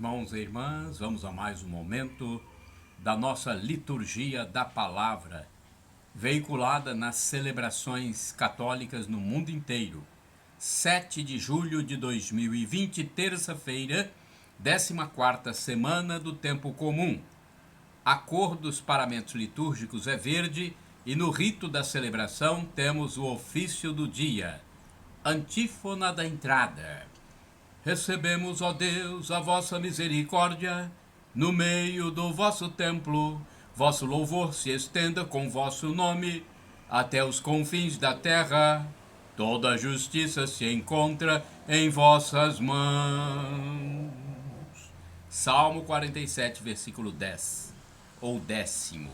irmãos e irmãs, vamos a mais um momento da nossa liturgia da palavra, veiculada nas celebrações católicas no mundo inteiro. 7 de julho de 2020, terça-feira, 14ª semana do tempo comum. A cor dos paramentos litúrgicos é verde e no rito da celebração temos o ofício do dia. Antífona da entrada. Recebemos, ó Deus, a vossa misericórdia, no meio do vosso templo, vosso louvor se estenda com vosso nome, até os confins da terra, toda a justiça se encontra em vossas mãos. Salmo 47, versículo 10, ou 10º.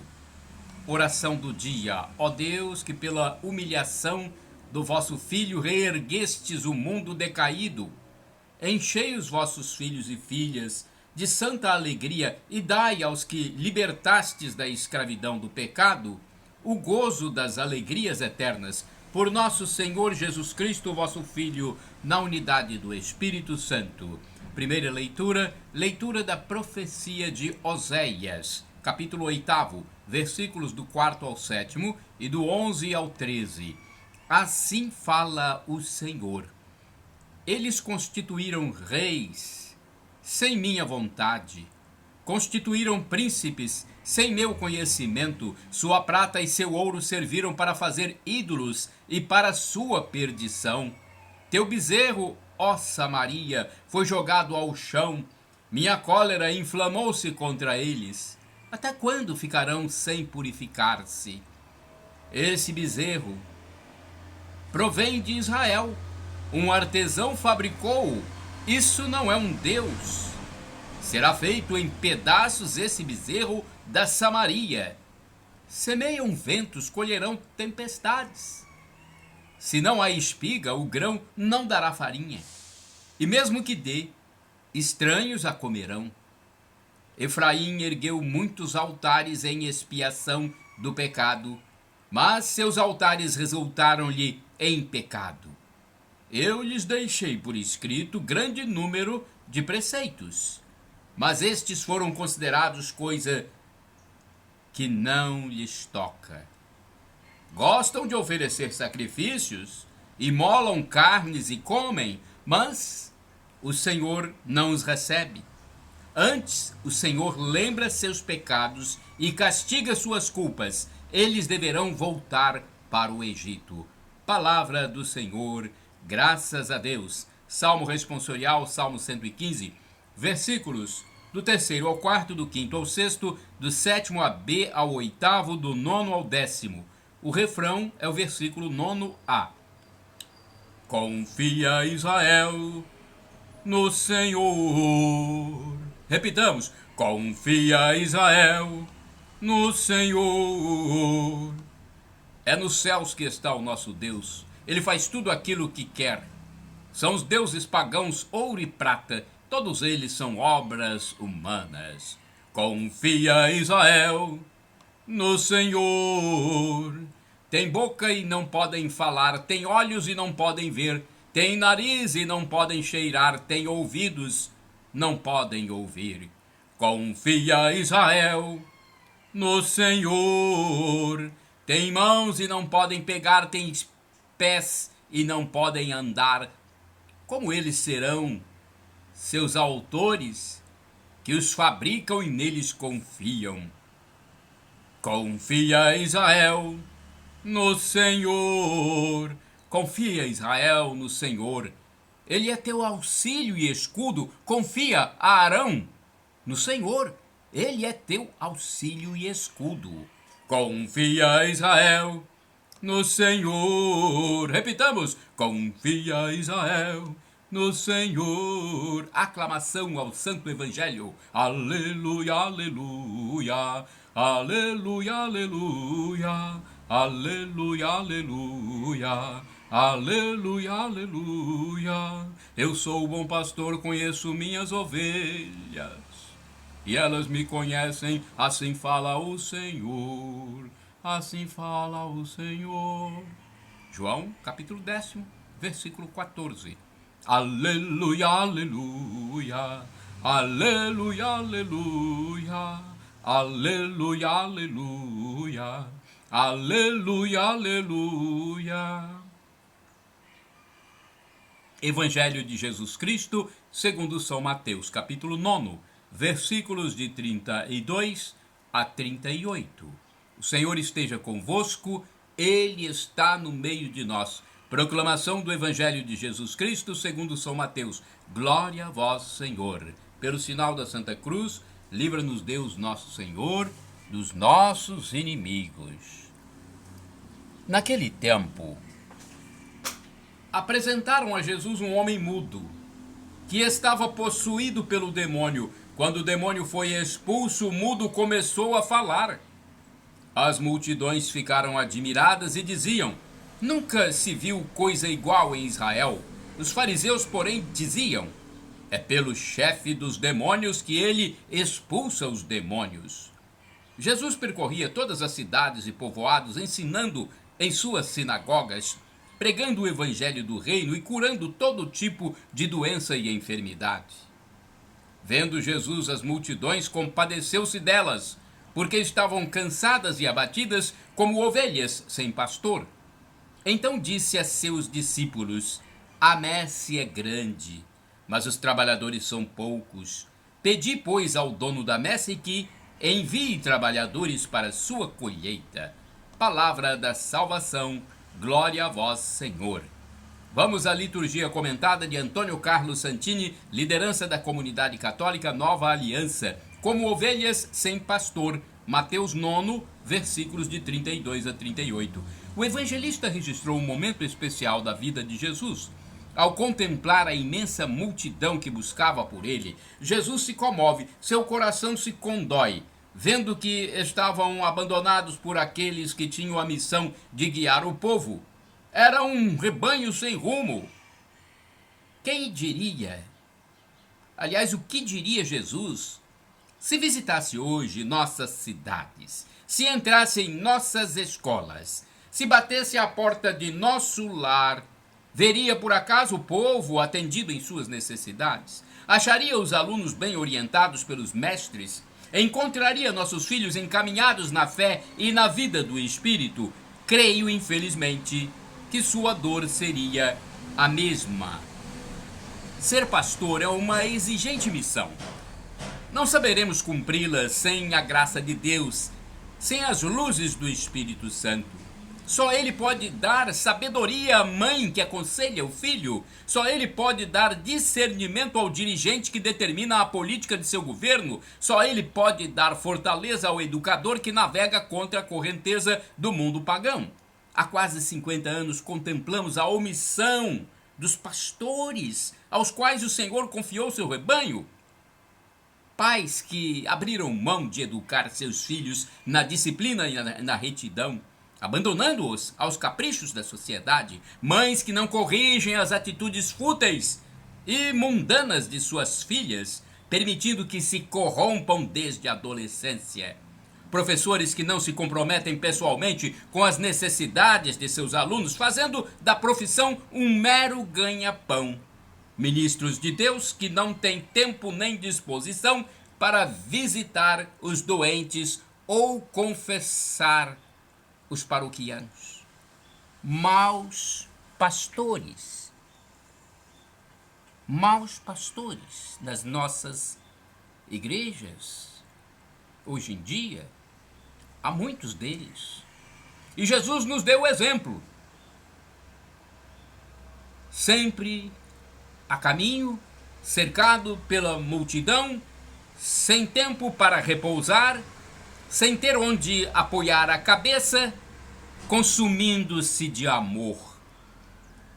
Oração do dia. Ó Deus, que pela humilhação do vosso Filho reerguestes o mundo decaído, enchei os vossos filhos e filhas de santa alegria e dai aos que libertastes da escravidão do pecado o gozo das alegrias eternas. Por nosso Senhor Jesus Cristo, vosso Filho, na unidade do Espírito Santo. Primeira leitura, leitura da profecia de Oséias, capítulo 8, versículos do 4 ao 7 e do 11 ao 13. Assim fala o Senhor. Eles constituíram reis sem minha vontade, constituíram príncipes sem meu conhecimento, sua prata e seu ouro serviram para fazer ídolos e para sua perdição. Teu bezerro, ó Samaria, foi jogado ao chão, minha cólera inflamou-se contra eles. Até quando ficarão sem purificar-se? Esse bezerro provém de Israel. Um artesão fabricou-o, isso não é um Deus. Será feito em pedaços esse bezerro da Samaria. Semeiam ventos, colherão tempestades. Se não há espiga, o grão não dará farinha. E mesmo que dê, estranhos a comerão. Efraim ergueu muitos altares em expiação do pecado, mas seus altares resultaram-lhe em pecado. Eu lhes deixei por escrito grande número de preceitos, mas estes foram considerados coisa que não lhes toca. Gostam de oferecer sacrifícios, imolam carnes e comem, mas o Senhor não os recebe. Antes, o Senhor lembra seus pecados e castiga suas culpas. Eles deverão voltar para o Egito. Palavra do Senhor. Graças a Deus. Salmo responsorial, Salmo 115, versículos do 3º ao 4º, do 5º ao 6º, do 7º a B ao 8º, do 9º ao 10º. O refrão é o versículo 9a. Confia, Israel, no Senhor. Repitamos. Confia, Israel, no Senhor. É nos céus que está o nosso Deus. Ele faz tudo aquilo que quer. São os deuses pagãos ouro e prata, todos eles são obras humanas. Confia, Israel, no Senhor. Tem boca e não podem falar, tem olhos e não podem ver, tem nariz e não podem cheirar, tem ouvidos, não podem ouvir. Confia, Israel, no Senhor. Tem mãos e não podem pegar, tem pés e não podem andar. Como eles serão seus autores que os fabricam e neles confiam? Confia, Israel, no Senhor. Confia, Israel, no Senhor. Ele é teu auxílio e escudo. Confia a Arão no Senhor. Ele é teu auxílio e escudo. Confia, Israel, no Senhor. Repitamos. Confia, Israel, no Senhor. Aclamação ao Santo Evangelho. Aleluia, aleluia. Aleluia, aleluia. Aleluia, aleluia. Aleluia, aleluia. Eu sou o bom pastor, conheço minhas ovelhas e elas me conhecem, assim fala o Senhor. Assim fala o Senhor. João, capítulo 10, versículo 14. Aleluia, aleluia. Aleluia, aleluia, aleluia, aleluia, aleluia, aleluia. Evangelho de Jesus Cristo, segundo São Mateus, capítulo 9, versículos de 32 a 38. O Senhor esteja convosco, Ele está no meio de nós. Proclamação do Evangelho de Jesus Cristo, segundo São Mateus. Glória a vós, Senhor. Pelo sinal da Santa Cruz, livra-nos Deus nosso Senhor dos nossos inimigos. Naquele tempo, apresentaram a Jesus um homem mudo, que estava possuído pelo demônio. Quando o demônio foi expulso, o mudo começou a falar. As multidões ficaram admiradas e diziam: nunca se viu coisa igual em Israel. Os fariseus, porém, diziam: é pelo chefe dos demônios que ele expulsa os demônios. Jesus percorria todas as cidades e povoados, ensinando em suas sinagogas, pregando o evangelho do reino e curando todo tipo de doença e enfermidade. Vendo Jesus as multidões, compadeceu-se delas, porque estavam cansadas e abatidas como ovelhas sem pastor. Então disse a seus discípulos: a messe é grande, mas os trabalhadores são poucos. Pedi, pois, ao dono da messe que envie trabalhadores para a sua colheita. Palavra da salvação, glória a vós, Senhor. Vamos à liturgia comentada de Antônio Carlos Santini, liderança da Comunidade Católica Nova Aliança, como ovelhas sem pastor, Mateus 9, versículos de 32 a 38. O evangelista registrou um momento especial da vida de Jesus. Ao contemplar a imensa multidão que buscava por ele, Jesus se comove, seu coração se condói, vendo que estavam abandonados por aqueles que tinham a missão de guiar o povo. Era um rebanho sem rumo. Quem diria? Aliás, o que diria Jesus se visitasse hoje nossas cidades, se entrasse em nossas escolas, se batesse à porta de nosso lar? Veria por acaso o povo atendido em suas necessidades? Acharia os alunos bem orientados pelos mestres? Encontraria nossos filhos encaminhados na fé e na vida do Espírito? Creio, infelizmente, que sua dor seria a mesma. Ser pastor é uma exigente missão. Não saberemos cumpri-la sem a graça de Deus, sem as luzes do Espírito Santo. Só Ele pode dar sabedoria à mãe que aconselha o filho. Só Ele pode dar discernimento ao dirigente que determina a política de seu governo. Só Ele pode dar fortaleza ao educador que navega contra a correnteza do mundo pagão. Há quase 50 anos contemplamos a omissão dos pastores, aos quais o Senhor confiou seu rebanho. Pais que abriram mão de educar seus filhos na disciplina e na retidão, abandonando-os aos caprichos da sociedade. Mães que não corrigem as atitudes fúteis e mundanas de suas filhas, permitindo que se corrompam desde a adolescência. Professores que não se comprometem pessoalmente com as necessidades de seus alunos, fazendo da profissão um mero ganha-pão. Ministros de Deus que não têm tempo nem disposição para visitar os doentes ou confessar os paroquianos. Maus pastores. Maus pastores nas nossas igrejas. Hoje em dia, há muitos deles. E Jesus nos deu o exemplo. Sempre a caminho, cercado pela multidão, sem tempo para repousar, sem ter onde apoiar a cabeça, consumindo-se de amor.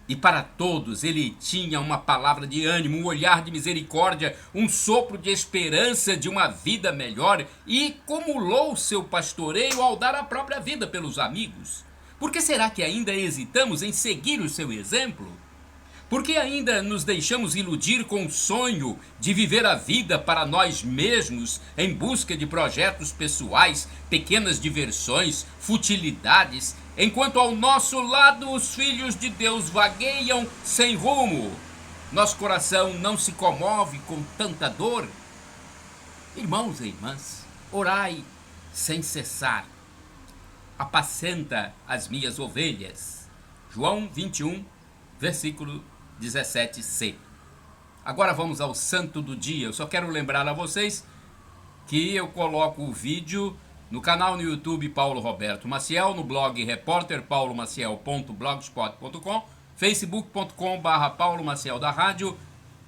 E para todos ele tinha uma palavra de ânimo, um olhar de misericórdia, um sopro de esperança de uma vida melhor, e cumulou seu pastoreio ao dar a própria vida pelos amigos. Por que será que ainda hesitamos em seguir o seu exemplo? Por que ainda nos deixamos iludir com o sonho de viver a vida para nós mesmos, em busca de projetos pessoais, pequenas diversões, futilidades, enquanto ao nosso lado os filhos de Deus vagueiam sem rumo? Nosso coração não se comove com tanta dor? Irmãos e irmãs, orai sem cessar. Apacenta as minhas ovelhas. João 21, versículo 17c. Agora vamos ao santo do dia. Eu só quero lembrar a vocês que eu coloco o vídeo no canal no YouTube Paulo Roberto Maciel, no blog repórterpaulomaciel.blogspot.com, facebook.com/Paulo Maciel da Rádio,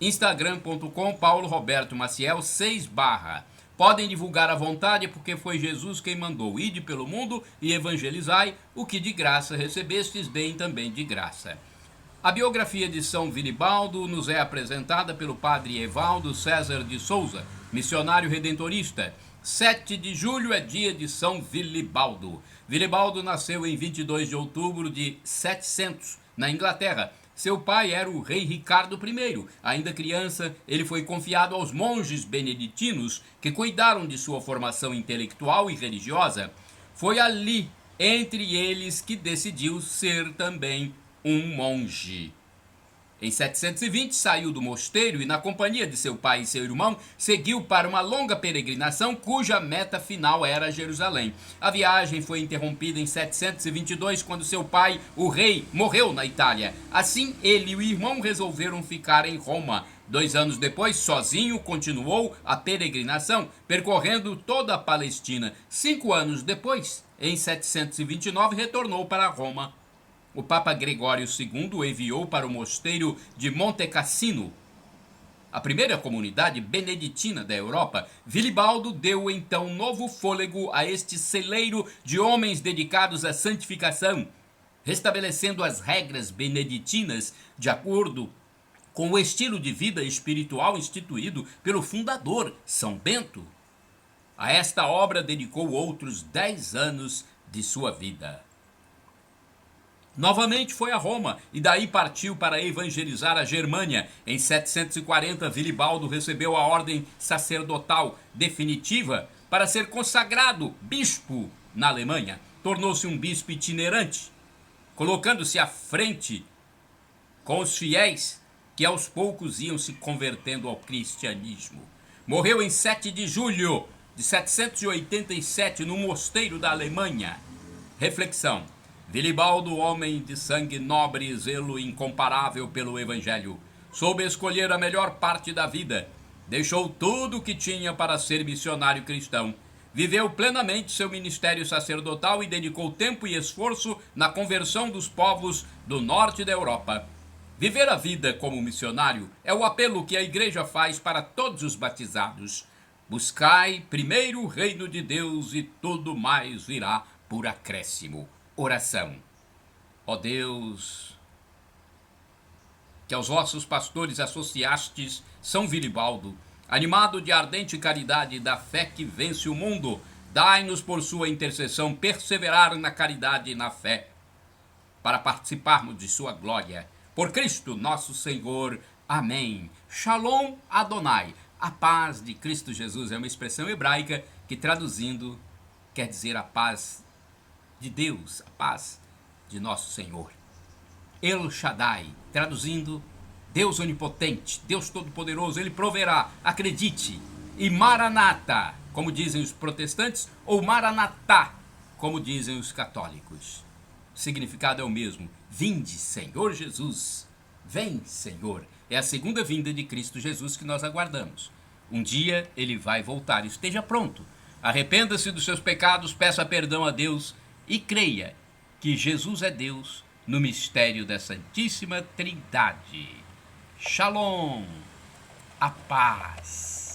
instagram.com Paulo Roberto Maciel 6 barra. Podem divulgar à vontade, porque foi Jesus quem mandou. Ide pelo mundo e evangelizai, o que de graça recebestes, deem também de graça. A biografia de São Vilibaldo nos é apresentada pelo padre Evaldo César de Souza, missionário redentorista. 7 de julho é dia de São Vilibaldo. Vilibaldo nasceu em 22 de outubro de 700, na Inglaterra. Seu pai era o rei Ricardo I. Ainda criança, ele foi confiado aos monges beneditinos que cuidaram de sua formação intelectual e religiosa. Foi ali, entre eles, que decidiu ser também um monge. Em 720 saiu do mosteiro e, na companhia de seu pai e seu irmão, seguiu para uma longa peregrinação cuja meta final era Jerusalém. A viagem foi interrompida em 722, quando seu pai, o rei, morreu na Itália. Assim, ele e o irmão resolveram ficar em Roma. 2 anos depois, sozinho, continuou a peregrinação, percorrendo toda a Palestina. 5 anos depois, em 729, retornou para Roma. O Papa Gregório II o enviou para o mosteiro de Monte Cassino, a primeira comunidade beneditina da Europa. Vilibaldo deu então novo fôlego a este celeiro de homens dedicados à santificação, restabelecendo as regras beneditinas de acordo com o estilo de vida espiritual instituído pelo fundador, São Bento. A esta obra dedicou outros 10 anos de sua vida. Novamente foi a Roma e daí partiu para evangelizar a Germânia. Em 740, Vilibaldo recebeu a ordem sacerdotal definitiva para ser consagrado bispo na Alemanha. Tornou-se um bispo itinerante, colocando-se à frente com os fiéis que aos poucos iam se convertendo ao cristianismo. Morreu em 7 de julho de 787 no mosteiro da Alemanha. Reflexão. Vilibaldo, homem de sangue nobre e zelo incomparável pelo evangelho, soube escolher a melhor parte da vida. Deixou tudo o que tinha para ser missionário cristão. Viveu plenamente seu ministério sacerdotal e dedicou tempo e esforço na conversão dos povos do norte da Europa. Viver a vida como missionário é o apelo que a Igreja faz para todos os batizados. Buscai primeiro o reino de Deus e tudo mais virá por acréscimo. Oração. Ó Deus, que aos vossos pastores associastes São Vilibaldo, animado de ardente caridade e da fé que vence o mundo, dai-nos por sua intercessão perseverar na caridade e na fé, para participarmos de sua glória. Por Cristo nosso Senhor. Amém. Shalom Adonai. A paz de Cristo Jesus é uma expressão hebraica que, traduzindo, quer dizer a paz de Deus, a paz de nosso Senhor. El Shaddai, traduzindo, Deus onipotente, Deus todo-poderoso, Ele proverá, acredite. E Maranata, como dizem os protestantes, ou Maranatá, como dizem os católicos. O significado é o mesmo. Vinde, Senhor Jesus. Vem, Senhor. É a segunda vinda de Cristo Jesus que nós aguardamos. Um dia Ele vai voltar. Esteja pronto. Arrependa-se dos seus pecados, peça perdão a Deus e creia que Jesus é Deus no mistério da Santíssima Trindade. Shalom, a paz.